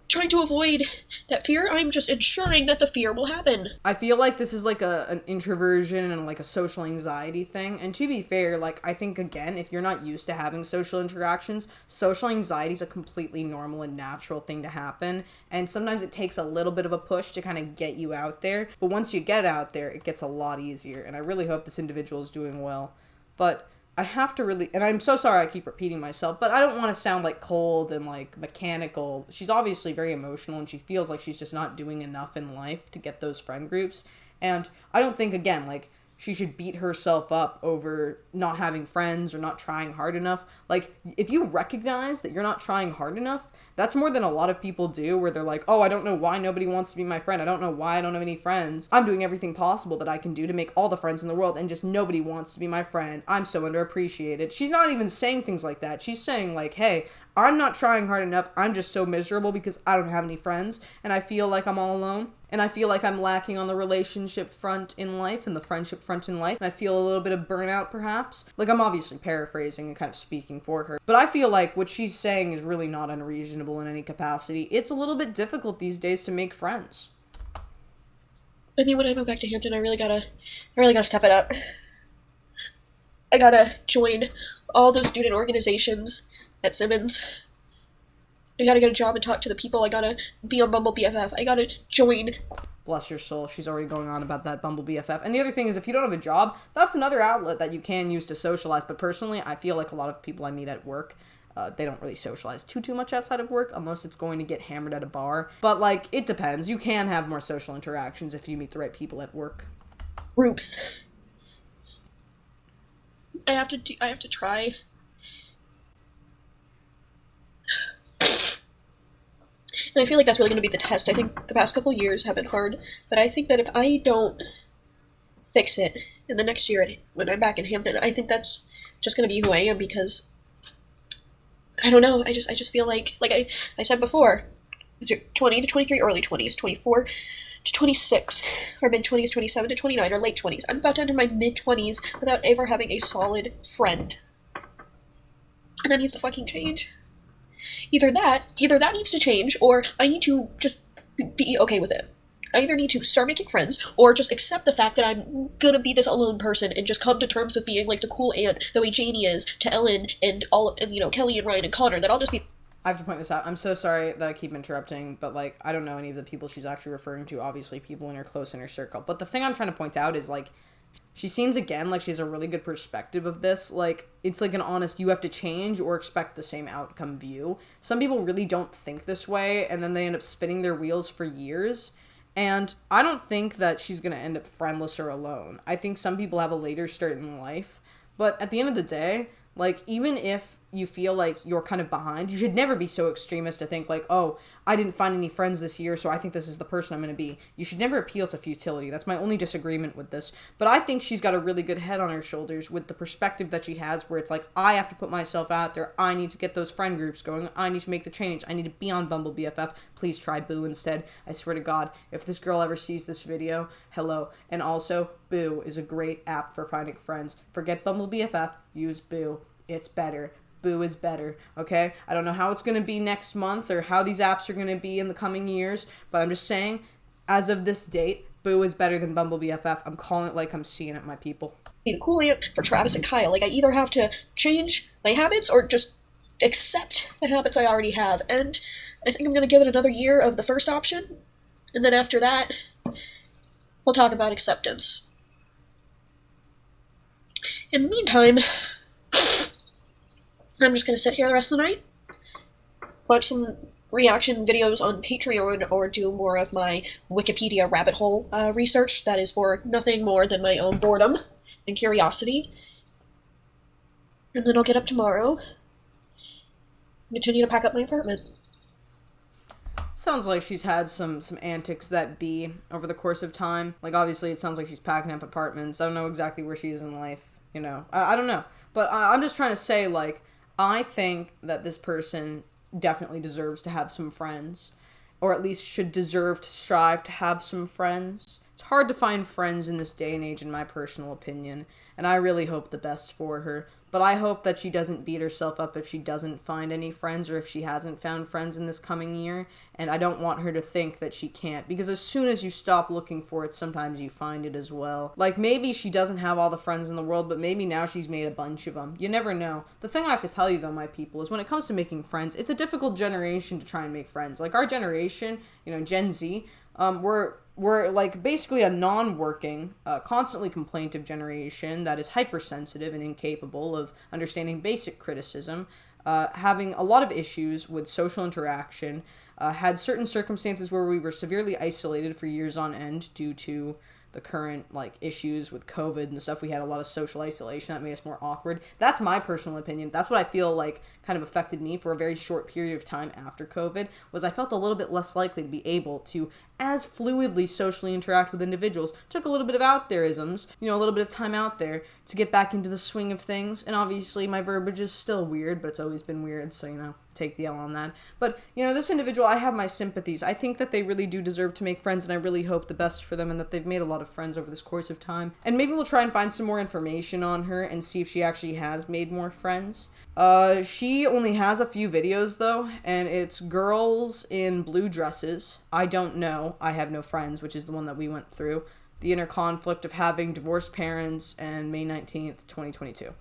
trying to avoid that fear. I'm just ensuring that the fear will happen. I feel like this is like an introversion and like a social anxiety thing. And to be fair, like I think again, if you're not used to having social interactions, social anxiety is a completely normal and natural thing to happen. And sometimes it takes a little bit of a push to kind of get you out there. But once you get out there, it gets a lot easier. And I really hope this individual is doing well. But I have to really, and I'm so sorry I keep repeating myself, but I don't want to sound like cold and like mechanical. She's obviously very emotional and she feels like she's just not doing enough in life to get those friend groups. And I don't think, again, like she should beat herself up over not having friends or not trying hard enough. Like if you recognize that you're not trying hard enough, that's more than a lot of people do, where they're like, oh, I don't know why nobody wants to be my friend. I don't know why I don't have any friends. I'm doing everything possible that I can do to make all the friends in the world, and just nobody wants to be my friend. I'm so underappreciated. She's not even saying things like that. She's saying like, hey, I'm not trying hard enough. I'm just so miserable because I don't have any friends, and I feel like I'm all alone. And I feel like I'm lacking on the relationship front in life and the friendship front in life. And I feel a little bit of burnout, perhaps. Like, I'm obviously paraphrasing and kind of speaking for her. But I feel like what she's saying is really not unreasonable in any capacity. It's a little bit difficult these days to make friends. I mean, when I go back to Hampton, I really gotta step it up. I gotta join all those student organizations at Simmons. I gotta get a job and talk to the people. I gotta be on Bumble BFF. I gotta join. Bless your soul. She's already going on about that Bumble BFF. And the other thing is, if you don't have a job, that's another outlet that you can use to socialize. But personally, I feel like a lot of people I meet at work, they don't really socialize too much outside of work, unless it's going to get hammered at a bar. But, like, it depends. You can have more social interactions if you meet the right people at work. Groups. I have to try. And I feel like that's really going to be the test. I think the past couple years have been hard, but I think that if I don't fix it in the next year when I'm back in Hampton, I think that's just going to be who I am, because I don't know. I just feel like I said before, is it 20 to 23, early 20s, 24 to 26, or mid-20s, 27 to 29, or late 20s. I'm about to enter my mid-20s without ever having a solid friend. And that needs to fucking change. Either that needs to change, or I need to just be okay with it. I either need to start making friends, or just accept the fact that I'm gonna be this alone person and just come to terms with being like the cool aunt, the way Janie is to Ellen and Kelly and Ryan and Connor, that I'll just be... I have to point this out. I'm so sorry that I keep interrupting, but, like, I don't know any of the people she's actually referring to. Obviously, people in her close inner circle. But the thing I'm trying to point out is, like, she seems, again, like she has a really good perspective of this. Like, it's like an honest, you have to change or expect the same outcome view. Some people really don't think this way, and then they end up spinning their wheels for years. And I don't think that she's going to end up friendless or alone. I think some people have a later start in life. But at the end of the day, like, even if you feel like you're kind of behind, you should never be so extremist to think like, oh, I didn't find any friends this year, so I think this is the person I'm going to be. You should never appeal to futility. That's my only disagreement with this. But I think she's got a really good head on her shoulders with the perspective that she has, where it's like, I have to put myself out there. I need to get those friend groups going. I need to make the change. I need to be on Bumble BFF. Please try Boo instead. I swear to God, if this girl ever sees this video, hello. And also, Boo is a great app for finding friends. Forget Bumble BFF. Use Boo. It's better. Boo is better, okay? I don't know how it's going to be next month or how these apps are going to be in the coming years, but I'm just saying, as of this date, Boo is better than Bumble BFF. I'm calling it like I'm seeing it, my people. Be the cool aunt for Travis and Kyle. Like, I either have to change my habits or just accept the habits I already have. And I think I'm going to give it another year of the first option. And then after that, we'll talk about acceptance. In the meantime, I'm just going to sit here the rest of the night, watch some reaction videos on Patreon, or do more of my Wikipedia rabbit hole research that is for nothing more than my own boredom and curiosity. And then I'll get up tomorrow and continue to pack up my apartment. Sounds like she's had some antics that be over the course of time. Like, obviously, it sounds like she's packing up apartments. I don't know exactly where she is in life, you know. I don't know. But I'm just trying to say, like, I think that this person definitely deserves to have some friends. Or at least should deserve to strive to have some friends. It's hard to find friends in this day and age, in my personal opinion. And I really hope the best for her. But I hope that she doesn't beat herself up if she doesn't find any friends, or if she hasn't found friends in this coming year. And I don't want her to think that she can't, because as soon as you stop looking for it, sometimes you find it as well. Like, maybe she doesn't have all the friends in the world, but maybe now she's made a bunch of them. You never know. The thing I have to tell you, though, my people, is when it comes to making friends, it's a difficult generation to try and make friends. Like, our generation, you know, Gen Z, we're like basically a non-working, constantly complaintive generation that is hypersensitive and incapable of understanding basic criticism, having a lot of issues with social interaction, had certain circumstances where we were severely isolated for years on end due to the current, like, issues with COVID and stuff. We had a lot of social isolation that made us more awkward. That's my personal opinion. That's what I feel like kind of affected me for a very short period of time after COVID, was I felt a little bit less likely to be able to as fluidly socially interact with individuals. Took a little bit of out thereisms, you know, a little bit of time out there to get back into the swing of things. And obviously my verbiage is still weird, but it's always been weird, so, you know, take the L on that. But, you know, this individual, I have my sympathies. I think that they really do deserve to make friends, and I really hope the best for them, and that they've made a lot of friends over this course of time. And maybe we'll try and find some more information on her and see if she actually has made more friends. She only has a few videos, though, and it's girls in blue dresses. I don't know. I have no friends, which is the one that we went through. The inner conflict of having divorced parents, and May 19th, 2022.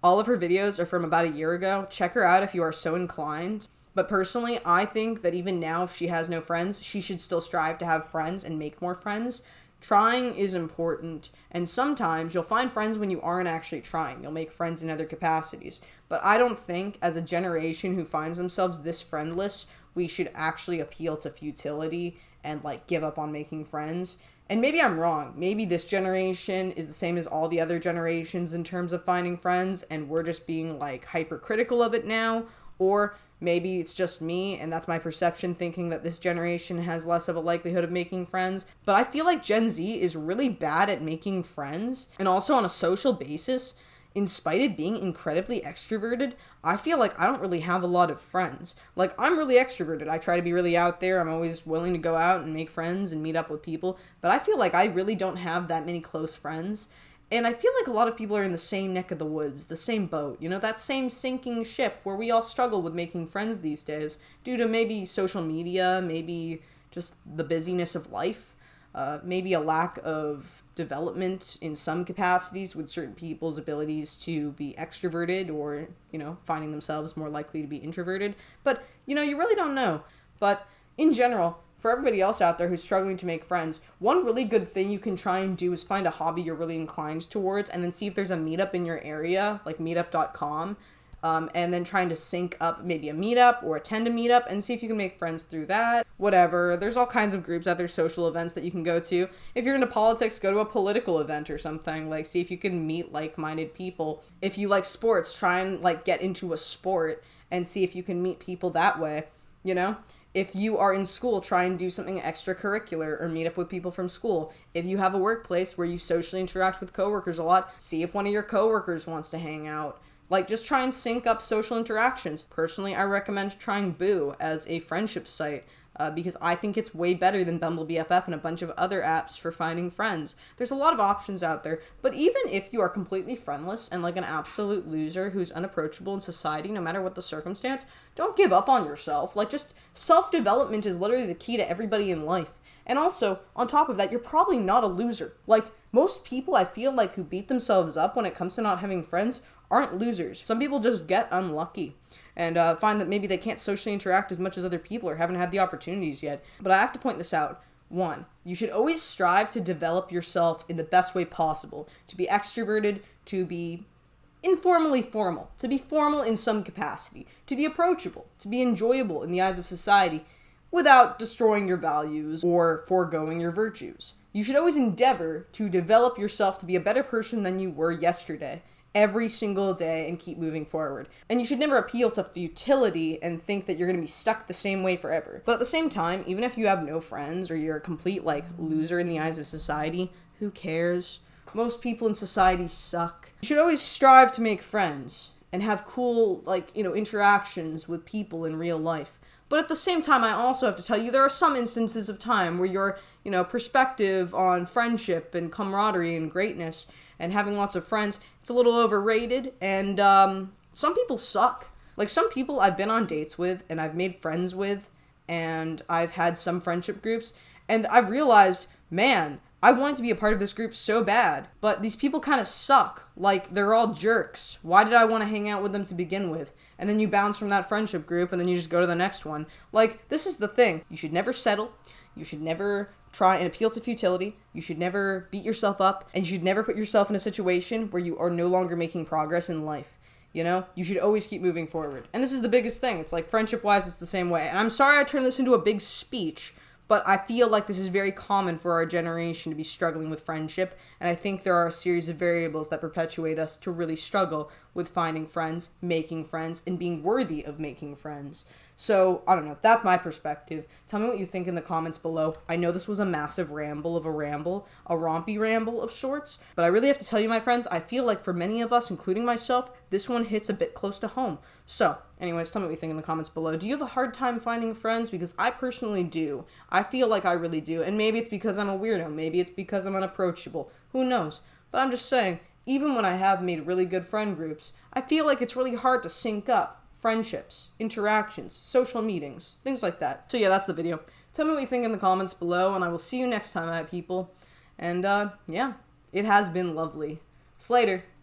All of her videos are from about a year ago. Check her out if you are so inclined. But personally, I think that even now, if she has no friends, she should still strive to have friends and make more friends. Trying is important, and sometimes you'll find friends when you aren't actually trying. You'll make friends in other capacities. But I don't think, as a generation who finds themselves this friendless, we should actually appeal to futility and, like, give up on making friends. And maybe I'm wrong. Maybe this generation is the same as all the other generations in terms of finding friends, and we're just being, like, hypercritical of it now. Or maybe it's just me, and that's my perception, thinking that this generation has less of a likelihood of making friends. But I feel like Gen Z is really bad at making friends, and also on a social basis. In spite of being incredibly extroverted, I feel like I don't really have a lot of friends. Like, I'm really extroverted. I try to be really out there. I'm always willing to go out and make friends and meet up with people. But I feel like I really don't have that many close friends. And I feel like a lot of people are in the same neck of the woods, the same boat, you know, that same sinking ship where we all struggle with making friends these days due to maybe social media, maybe just the busyness of life. Maybe a lack of development in some capacities with certain people's abilities to be extroverted, or, you know, finding themselves more likely to be introverted. But, you know, you really don't know. But in general, for everybody else out there who's struggling to make friends, one really good thing you can try and do is find a hobby you're really inclined towards, and then see if there's a meetup in your area, like meetup.com. And then trying to sync up maybe a meetup or attend a meetup and see if you can make friends through that. Whatever. There's all kinds of groups out there, social events that you can go to. If you're into politics, go to a political event or something. Like, see if you can meet like-minded people. If you like sports, try and, like, get into a sport and see if you can meet people that way, you know? If you are in school, try and do something extracurricular or meet up with people from school. If you have a workplace where you socially interact with coworkers a lot, see if one of your coworkers wants to hang out. Like, just try and sync up social interactions. Personally, I recommend trying Boo as a friendship site, because I think it's way better than Bumble BFF and a bunch of other apps for finding friends. There's a lot of options out there, but even if you are completely friendless and like an absolute loser who's unapproachable in society, no matter what the circumstance, don't give up on yourself. Like, just self-development is literally the key to everybody in life. And also, on top of that, you're probably not a loser. Like, most people I feel like who beat themselves up when it comes to not having friends aren't losers. Some people just get unlucky and find that maybe they can't socially interact as much as other people or haven't had the opportunities yet. But I have to point this out. One, you should always strive to develop yourself in the best way possible. To be extroverted, to be informally formal, to be formal in some capacity, to be approachable, to be enjoyable in the eyes of society without destroying your values or foregoing your virtues. You should always endeavor to develop yourself to be a better person than you were yesterday, every single day, and keep moving forward. And you should never appeal to futility and think that you're going to be stuck the same way forever. But at the same time, even if you have no friends or you're a complete, loser in the eyes of society, who cares? Most people in society suck. You should always strive to make friends and have cool, interactions with people in real life. But at the same time, I also have to tell you, there are some instances of time where your, perspective on friendship and camaraderie and greatness and having lots of friends, it's a little overrated, and some people suck. Like, some people I've been on dates with and I've made friends with, and I've had some friendship groups, and I've realized, man, I wanted to be a part of this group so bad, but these people kind of suck. Like, they're all jerks. Why did I want to hang out with them to begin with? And then you bounce from that friendship group, and then you just go to the next one. Like, this is the thing. You should never settle. You should never try and appeal to futility. You should never beat yourself up. And you should never put yourself in a situation where you are no longer making progress in life. You should always keep moving forward. And this is the biggest thing. It's like, friendship-wise, it's the same way. And I'm sorry I turned this into a big speech, but I feel like this is very common for our generation to be struggling with friendship, and I think there are a series of variables that perpetuate us to really struggle with finding friends, making friends, and being worthy of making friends. So, I don't know, that's my perspective. Tell me what you think in the comments below. I know this was a massive ramble, a rompy ramble of sorts, but I really have to tell you, my friends, I feel like for many of us, including myself, this one hits a bit close to home. So, anyways, tell me what you think in the comments below. Do you have a hard time finding friends? Because I personally do. I feel like I really do, and maybe it's because I'm a weirdo, maybe it's because I'm unapproachable, who knows? But I'm just saying, even when I have made really good friend groups, I feel like it's really hard to sync up friendships, interactions, social meetings, things like that. So yeah, that's the video. Tell me what you think in the comments below, and I will see you next time, my people. And yeah, it has been lovely. Slater.